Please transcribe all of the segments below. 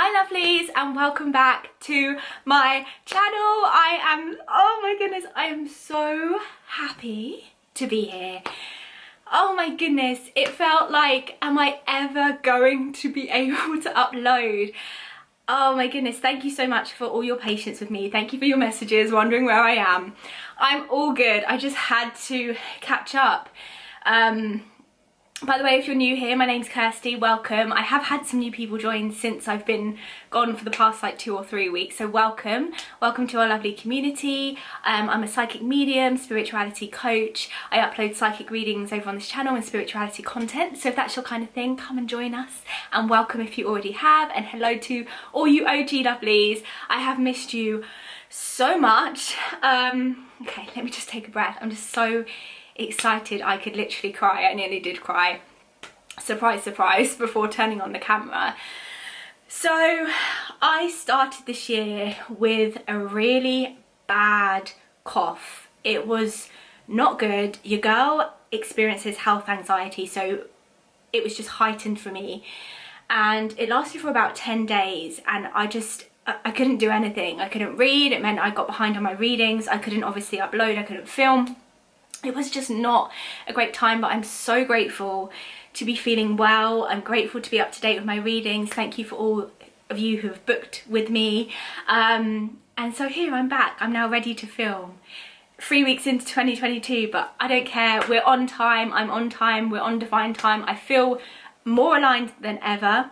Hi lovelies, and welcome back to my channel. Oh my goodness, I am so happy to be here. Oh my goodness, it felt like, am I ever going to be able to upload? Oh my goodness, thank you so much for all your patience with me. Thank you for your messages, wondering where I am. I'm all good, I just had to catch up. By the way, if you're new here, my name's Kirsty, welcome. I have had some new people join since I've been gone for the past like 2 or 3 weeks, so welcome. Welcome to our lovely community. I'm a psychic medium, spirituality coach. I upload psychic readings over on this channel and spirituality content, so if that's your kind of thing, come and join us. And welcome if you already have, and hello to all you OG lovelies. I have missed you so much. Okay, let me just take a breath. I'm just so excited I could literally cry. I nearly did cry, surprise surprise, before turning on the camera. So I started this year with a really bad cough. It was not good. Your girl experiences health anxiety, so it was just heightened for me, and it lasted for about 10 days, and I couldn't do anything. I couldn't read. It meant I got behind on my readings. I couldn't obviously upload, I couldn't film. It was just not a great time, but I'm so grateful to be feeling well. I'm grateful to be up to date with my readings. Thank you for all of you who have booked with me. And so here I'm back. I'm now ready to film. 3 weeks into 2022, but I don't care. We're on time. I'm on time. We're on divine time. I feel more aligned than ever.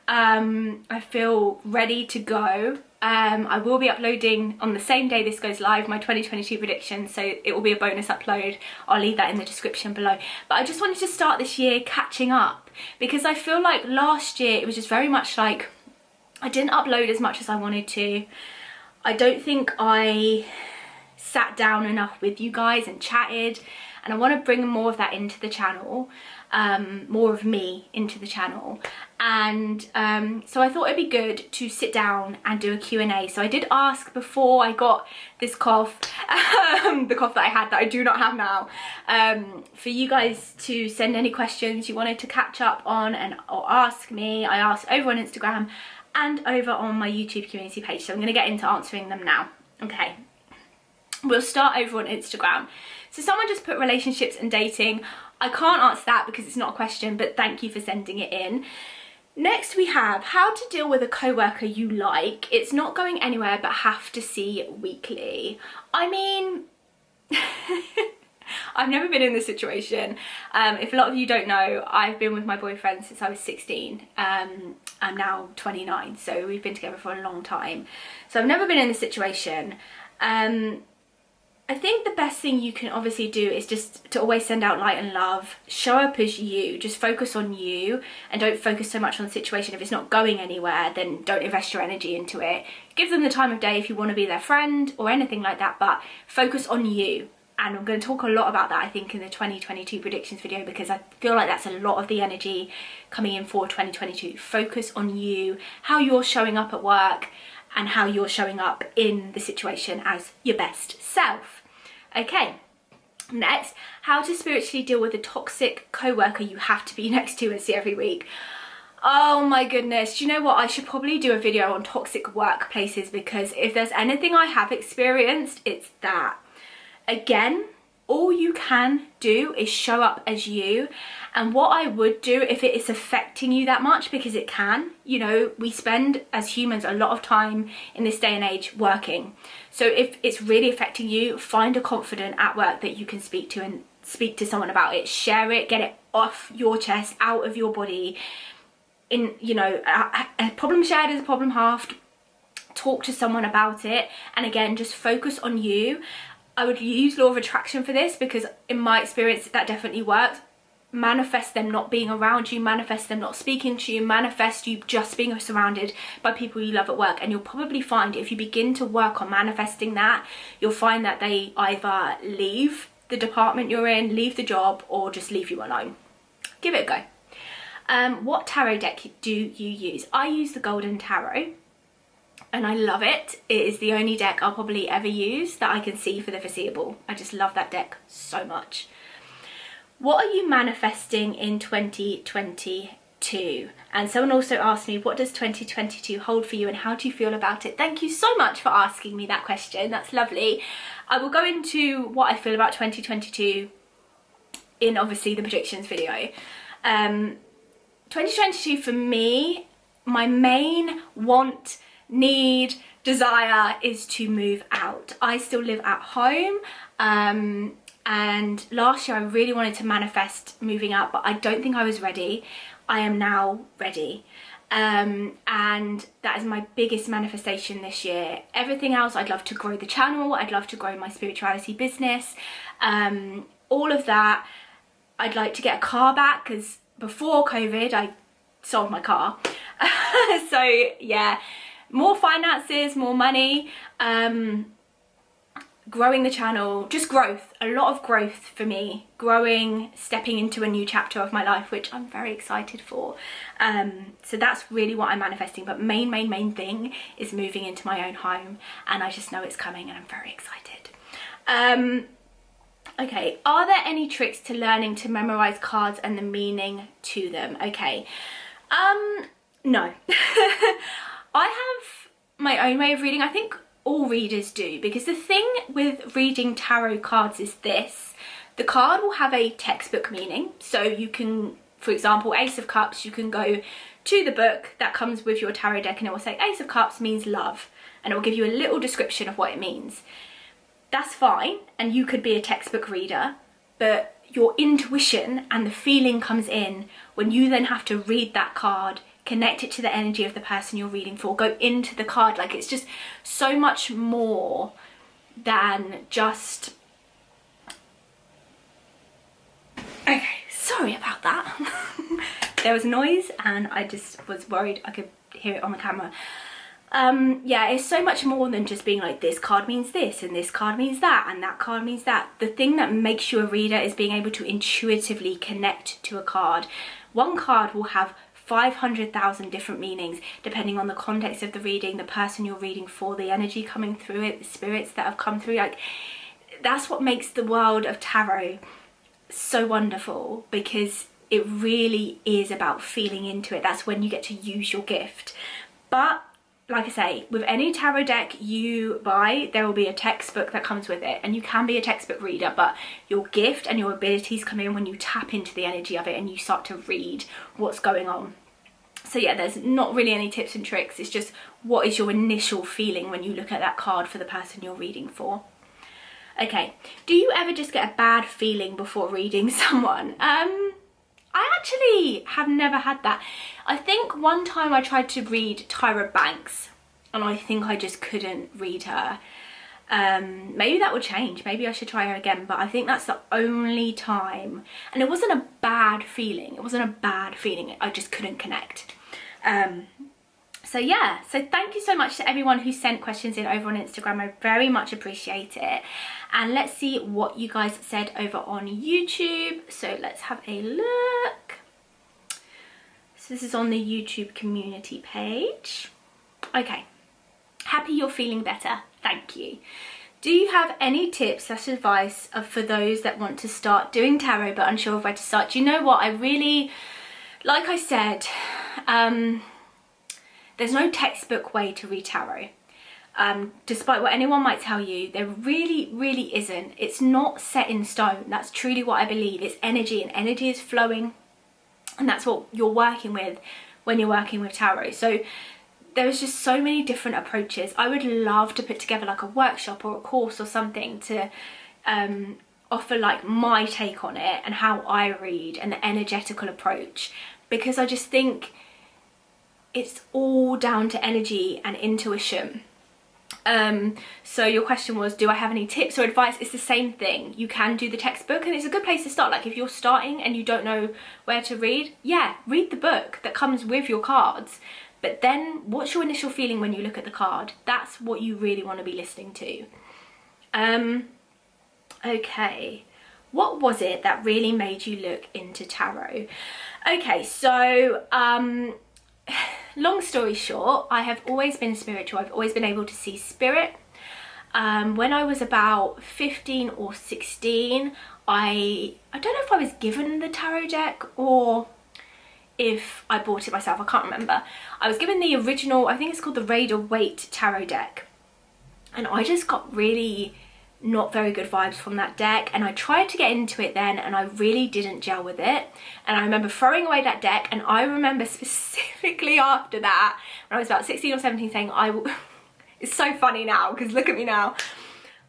I feel ready to go. I will be uploading on the same day this goes live my 2022 predictions, so it will be a bonus upload. I'll leave that in the description below. But I just wanted to start this year catching up, because I feel like last year it was just very much like I didn't upload as much as I wanted to. I don't think I sat down enough with you guys and chatted, and I want to bring more of that into the channel, more of me into the channel. And so I thought it'd be good to sit down and do a Q&A. So I did ask before I got this cough, the cough that I had that I do not have now, for you guys to send any questions you wanted to catch up on or ask me. I asked over on Instagram and over on my YouTube community page, so I'm going to get into answering them now. Okay, we'll start over on Instagram. So someone just put relationships and dating. I can't answer that because it's not a question, but thank you for sending it in. Next we have how to deal with a co-worker you like. It's not going anywhere but have to see weekly. I mean, I've never been in this situation. If a lot of you don't know, I've been with my boyfriend since I was 16. I'm now 29, so we've been together for a long time. So I've never been in this situation. I think the best thing you can obviously do is just to always send out light and love. Show up as you. Just focus on you and don't focus so much on the situation. If it's not going anywhere, then don't invest your energy into it. Give them the time of day if you want to be their friend or anything like that, but focus on you. And I'm going to talk a lot about that, I think, in the 2022 predictions video, because I feel like that's a lot of the energy coming in for 2022. Focus on you, how you're showing up at work, and how you're showing up in the situation as your best self. Okay, next, how to spiritually deal with a toxic co-worker you have to be next to and see every week. Oh my goodness, do you know what? I should probably do a video on toxic workplaces, because if there's anything I have experienced, it's that. Again, all you can do is show up as you. And what I would do if it is affecting you that much, because it can, you know, we spend as humans a lot of time in this day and age working. So if it's really affecting you, find a confidant at work that you can speak to and speak to someone about it. Share it, get it off your chest, out of your body. In, you know, a problem shared is a problem halved. Talk to someone about it. And again, just focus on you. I would use law of attraction for this, because in my experience that definitely works. Manifest them not being around you, manifest them not speaking to you, manifest you just being surrounded by people you love at work, and you'll probably find if you begin to work on manifesting that, you'll find that they either leave the department you're in, leave the job, or just leave you alone. Give it a go. What tarot deck do you use? I use the Golden Tarot, and I love it. It is the only deck I'll probably ever use that I can see for the foreseeable. I just love that deck so much. What are you manifesting in 2022? And someone also asked me, what does 2022 hold for you and how do you feel about it? Thank you so much for asking me that question. That's lovely. I will go into what I feel about 2022 in obviously the predictions video. 2022 for me, my main want, need, desire is to move out. I still live at home, and last year I really wanted to manifest moving out, but I don't think I was ready. I am now ready, and that is my biggest manifestation this year. Everything else, I'd love to grow the channel, I'd love to grow my spirituality business, all of that. I'd like to get a car back because before COVID I sold my car. So yeah, more finances, more money, growing the channel, just growth, a lot of growth for me, growing, stepping into a new chapter of my life, which I'm very excited for. So that's really what I'm manifesting, but main thing is moving into my own home, and I just know it's coming and I'm very excited. Okay, are there any tricks to learning to memorize cards and the meaning to them? Okay, no. I have my own way of reading. I think all readers do, because the thing with reading tarot cards is this: the card will have a textbook meaning. So you can, for example, Ace of Cups, you can go to the book that comes with your tarot deck and it will say Ace of Cups means love, and it will give you a little description of what it means. That's fine, and you could be a textbook reader, but your intuition and the feeling comes in when you then have to read that card, connect it to the energy of the person you're reading for, go into the card. Like, it's just so much more than just... Okay, sorry about that. There was noise and I just was worried I could hear it on the camera. Yeah, it's so much more than just being like, this card means this and this card means that and that card means that. The thing that makes you a reader is being able to intuitively connect to a card. One card will have 500,000 different meanings depending on the context of the reading, the person you're reading for, the energy coming through it, the spirits that have come through. Like, that's what makes the world of tarot so wonderful, because it really is about feeling into it. That's when you get to use your gift. But like I say, with any tarot deck you buy, there will be a textbook that comes with it, and you can be a textbook reader, but your gift and your abilities come in when you tap into the energy of it and you start to read what's going on. So yeah, there's not really any tips and tricks. It's just, what is your initial feeling when you look at that card for the person you're reading for? Okay, do you ever just get a bad feeling before reading someone? I actually have never had that. I think one time I tried to read Tyra Banks and I think I just couldn't read her. Maybe that will change. Maybe I should try her again, but I think that's the only time. And it wasn't a bad feeling. It wasn't a bad feeling. I just couldn't connect. So yeah, so thank you so much to everyone who sent questions in over on Instagram. I very much appreciate it. And let's see what you guys said over on YouTube. So let's have a look. So this is on the YouTube community page. Okay. Happy you're feeling better. Thank you. Do you have any tips / advice for those that want to start doing tarot but unsure of where to start? Do you know what? I really, like I said, there's no textbook way to read tarot. Despite what anyone might tell you, there really isn't. It's not set in stone. That's truly what I believe. It's energy, and energy is flowing, and that's what you're working with when you're working with tarot. So there's just so many different approaches. I would love to put together like a workshop or a course or something to offer like my take on it and how I read and the energetical approach, because I just think it's all down to energy and intuition. So your question was, do I have any tips or advice? It's the same thing. You can do the textbook, and it's a good place to start. Like, if you're starting and you don't know where to read, yeah, read the book that comes with your cards. But then what's your initial feeling when you look at the card? That's what you really want to be listening to. Okay, what was it that really made you look into tarot? Okay, so long story short, I have always been spiritual. I've always been able to see spirit. When I was about 15 or 16, I don't know if I was given the tarot deck or if I bought it myself, I can't remember. I was given the original, I think it's called the Rider-Waite tarot deck, and I just got really not very good vibes from that deck, and I tried to get into it then and I really didn't gel with it, and I remember throwing away that deck. And I remember specifically after that, when I was about 16 or 17, saying I will it's so funny now because look at me now.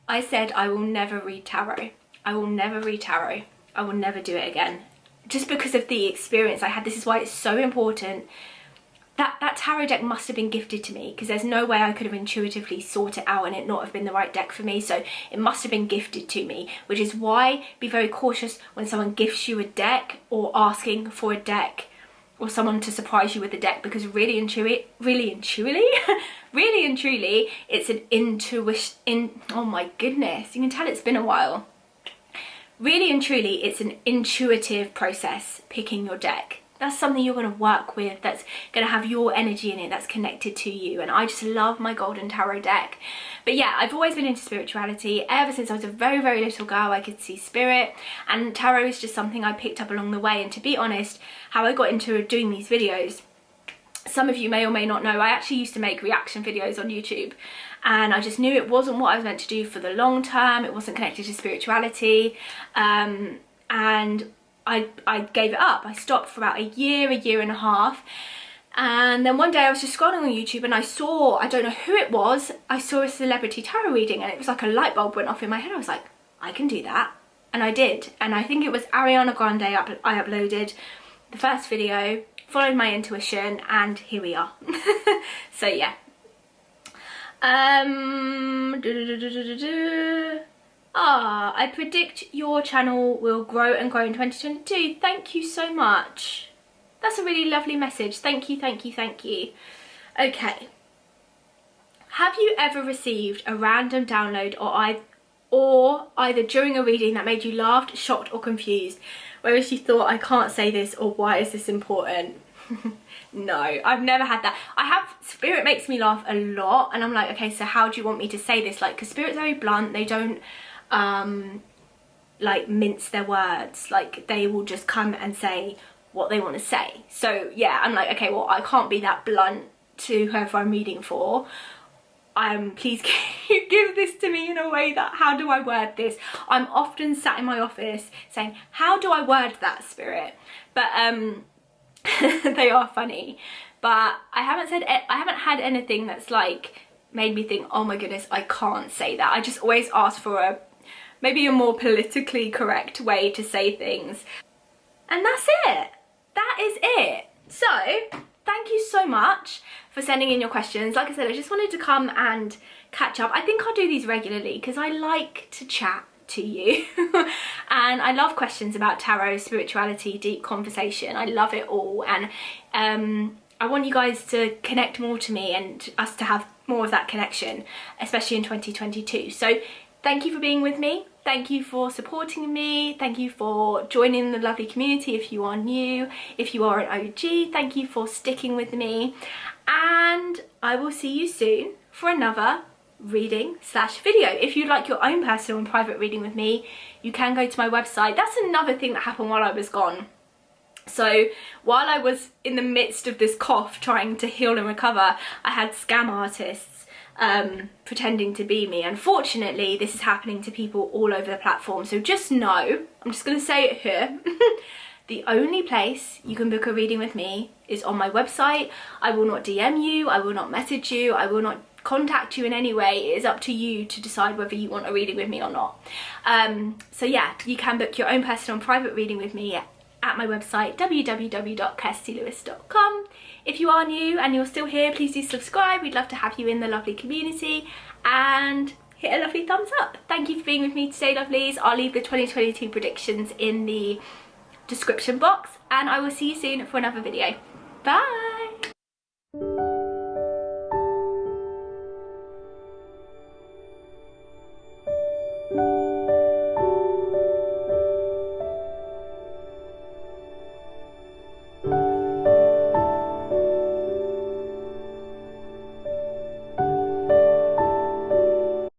I said I will never read tarot. I will never read tarot. I will never do it again, just because of the experience I had. This is why it's so important. That tarot deck must have been gifted to me, because there's no way I could have intuitively sought it out and it not have been the right deck for me. So it must have been gifted to me, which is why be very cautious when someone gifts you a deck or asking for a deck, or someone to surprise you with a deck, because really and truly, it's an intuition. Oh my goodness, you can tell it's been a while. Really and truly, it's an intuitive process picking your deck. That's something you're going to work with, that's going to have your energy in it, that's connected to you. And I just love my Golden Tarot deck. But yeah, I've always been into spirituality. Ever since I was a very, very little girl, I could see spirit. And tarot is just something I picked up along the way. And to be honest, how I got into doing these videos, some of you may or may not know, I actually used to make reaction videos on YouTube. And I just knew it wasn't what I was meant to do for the long term. It wasn't connected to spirituality. And I gave it up. I stopped for about a year and a half. And then one day I was just scrolling on YouTube and I saw, I don't know who it was, I saw a celebrity tarot reading, and it was like a light bulb went off in my head. I was like, I can do that. And I did. And I think it was Ariana Grande I uploaded the first video, followed my intuition, and here we are. So yeah. I predict your channel will grow and grow in 2022. Thank you so much. That's a really lovely message. Thank you, thank you, thank you. Okay. Have you ever received a random download or either during a reading that made you laughed, shocked or confused, whereas you thought, I can't say this, or why is this important? No, I've never had that. I have, spirit makes me laugh a lot, and I'm like, okay, so how do you want me to say this? Like, because spirit's very blunt, they don't like mince their words. Like, they will just come and say what they want to say. So yeah, I'm like, okay, well, I can't be that blunt to whoever I'm reading for. Please can you give this to me in a way that, how do I word this? I'm often sat in my office saying, how do I word that, spirit? But they are funny. But I haven't had anything that's like made me think, oh my goodness, I can't say that. I just always ask for maybe a more politically correct way to say things. And that's it. That is it. So thank you so much for sending in your questions. Like I said, I just wanted to come and catch up. I think I'll do these regularly because I like to chat to you. And I love questions about tarot, spirituality, deep conversation. I love it all. And I want you guys to connect more to me and us to have more of that connection, especially in 2022. So thank you for being with me. Thank you for supporting me. Thank you for joining the lovely community if you are new. If you are an OG, thank you for sticking with me. And I will see you soon for another reading/video. If you'd like your own personal and private reading with me, you can go to my website. That's another thing that happened while I was gone. So while I was in the midst of this cough trying to heal and recover, I had scam artists pretending to be me. Unfortunately, this is happening to people all over the platform. So just know, I'm just going to say it here, the only place you can book a reading with me is on my website. I will not DM you, I will not message you, I will not contact you in any way. It is up to you to decide whether you want a reading with me or not. So yeah, you can book your own personal and private reading with me at my website, www.kirstilewis.com. If you are new and you're still here, please do subscribe. We'd love to have you in the lovely community, and hit a lovely thumbs up. Thank you for being with me today, lovelies. I'll leave the 2022 predictions in the description box, and I will see you soon for another video. Bye!